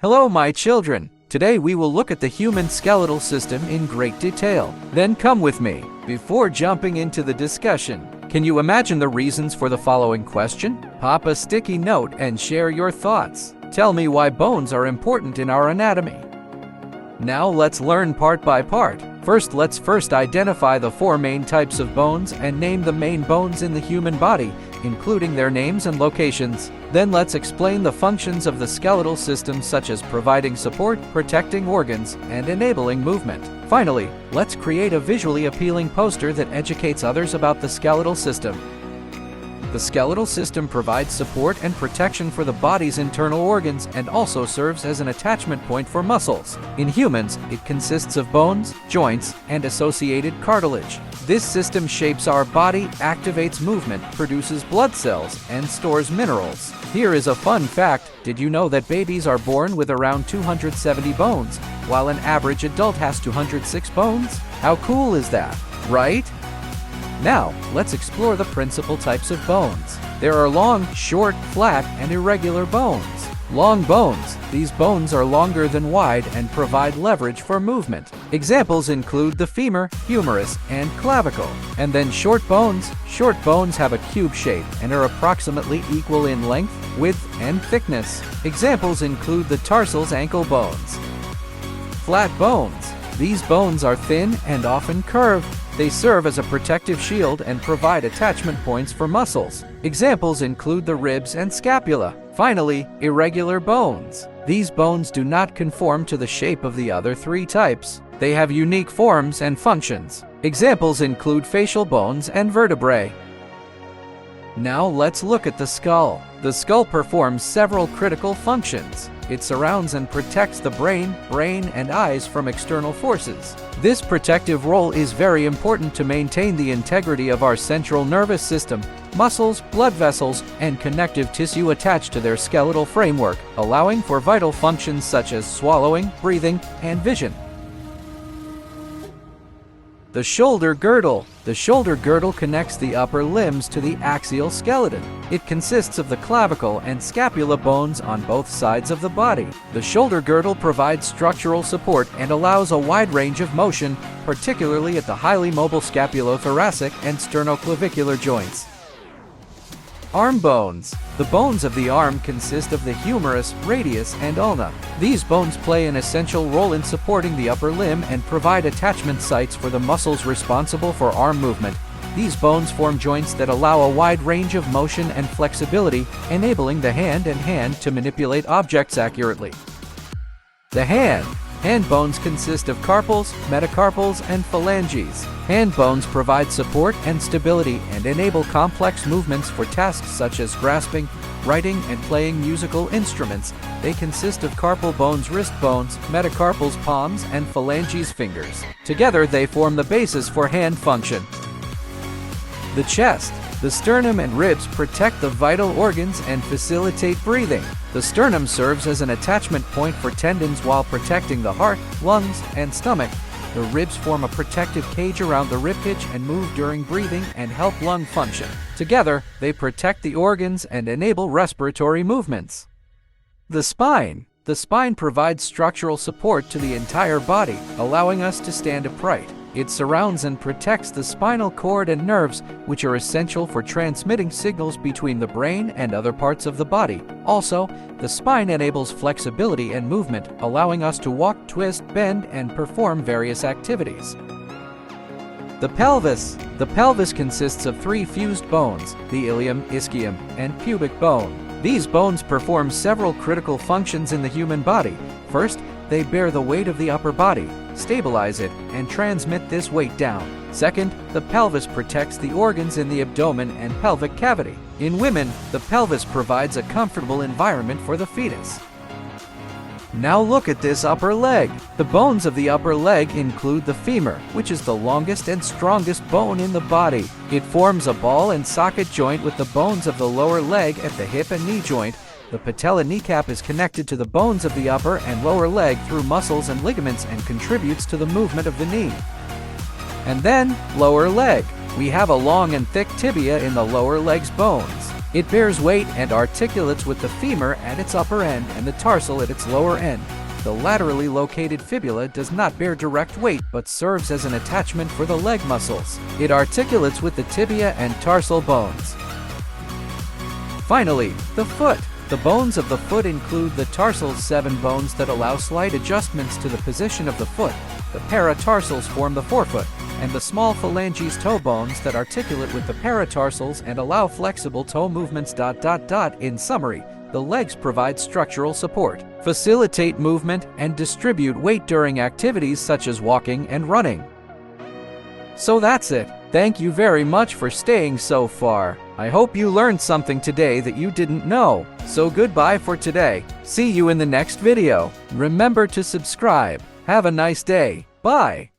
Hello, my children. Today we will look at the human skeletal system in great detail. Then come with me. Before jumping into the discussion, can you imagine the reasons for the following question? Pop a sticky note and share your thoughts. Tell me why bones are important in our anatomy. Now let's learn part by part. Let's identify the four main types of bones and name the main bones in the human body, including their names and locations. Then let's explain the functions of the skeletal system, such as providing support, protecting organs, and enabling movement. Finally, let's create a visually appealing poster that educates others about the skeletal system. The skeletal system provides support and protection for the body's internal organs and also serves as an attachment point for muscles. In humans, it consists of bones, joints, and associated cartilage. This system shapes our body, activates movement, produces blood cells, and stores minerals. Here is a fun fact. Did you know that babies are born with around 270 bones, while an average adult has 206 bones? How cool is that, right? Now, let's explore the principal types of bones. There are long, short, flat, and irregular bones. Long bones. These bones are longer than wide and provide leverage for movement. Examples include the femur, humerus, and clavicle. And then short bones. Short bones have a cube shape and are approximately equal in length, width, and thickness. Examples include the tarsals, ankle bones. Flat bones. These bones are thin and often curved. They serve as a protective shield and provide attachment points for muscles. Examples include the ribs and scapula. Finally, irregular bones. These bones do not conform to the shape of the other three types. They have unique forms and functions. Examples include facial bones and vertebrae. Now let's look at the skull. The skull performs several critical functions. It surrounds and protects the brain and eyes from external forces. This protective role is very important to maintain the integrity of our central nervous system, muscles, blood vessels, and connective tissue attached to their skeletal framework, allowing for vital functions such as swallowing, breathing, and vision. The shoulder girdle. The shoulder girdle connects the upper limbs to the axial skeleton. It consists of the clavicle and scapula bones on both sides of the body. The shoulder girdle provides structural support and allows a wide range of motion, particularly at the highly mobile scapulothoracic and sternoclavicular joints. Arm bones. The bones of the arm consist of the humerus, radius, and ulna. These bones play an essential role in supporting the upper limb and provide attachment sites for the muscles responsible for arm movement. These bones form joints that allow a wide range of motion and flexibility, enabling the hand to manipulate objects accurately. The hand. Hand bones consist of carpals, metacarpals, and phalanges. Hand bones provide support and stability and enable complex movements for tasks such as grasping, writing, and playing musical instruments. They consist of carpal bones, wrist bones, metacarpals, palms, and phalanges, fingers. Together, they form the basis for hand function. The chest. The sternum and ribs protect the vital organs and facilitate breathing. The sternum serves as an attachment point for tendons while protecting the heart, lungs, and stomach. The ribs form a protective cage around the ribcage and move during breathing and help lung function. Together, they protect the organs and enable respiratory movements. The spine. The spine provides structural support to the entire body, allowing us to stand upright. It surrounds and protects the spinal cord and nerves, which are essential for transmitting signals between the brain and other parts of the body. Also, the spine enables flexibility and movement, allowing us to walk, twist, bend, and perform various activities. The pelvis. The pelvis consists of three fused bones, the ilium, ischium, and pubic bone. These bones perform several critical functions in the human body. First, they bear the weight of the upper body, stabilize it, and transmit this weight down. Second, the pelvis protects the organs in the abdomen and pelvic cavity. In women, the pelvis provides a comfortable environment for the fetus. Now look at this upper leg. The bones of the upper leg include the femur, which is the longest and strongest bone in the body. It forms a ball and socket joint with the bones of the lower leg at the hip and knee joint. The patella kneecap is connected to the bones of the upper and lower leg through muscles and ligaments and contributes to the movement of the knee. And then, lower leg. We have a long and thick tibia in the lower leg's bones. It bears weight and articulates with the femur at its upper end and the tarsal at its lower end. The laterally located fibula does not bear direct weight but serves as an attachment for the leg muscles. It articulates with the tibia and tarsal bones. Finally, the foot. The bones of the foot include the tarsal 7 bones that allow slight adjustments to the position of the foot. The paratarsals form the forefoot, and the small phalanges toe bones that articulate with the paratarsals and allow flexible toe movements. In summary, the legs provide structural support, facilitate movement, and distribute weight during activities such as walking and running. So that's it. Thank you very much for staying so far. I hope you learned something today that you didn't know. So goodbye for today. See you in the next video. Remember to subscribe. Have a nice day. Bye.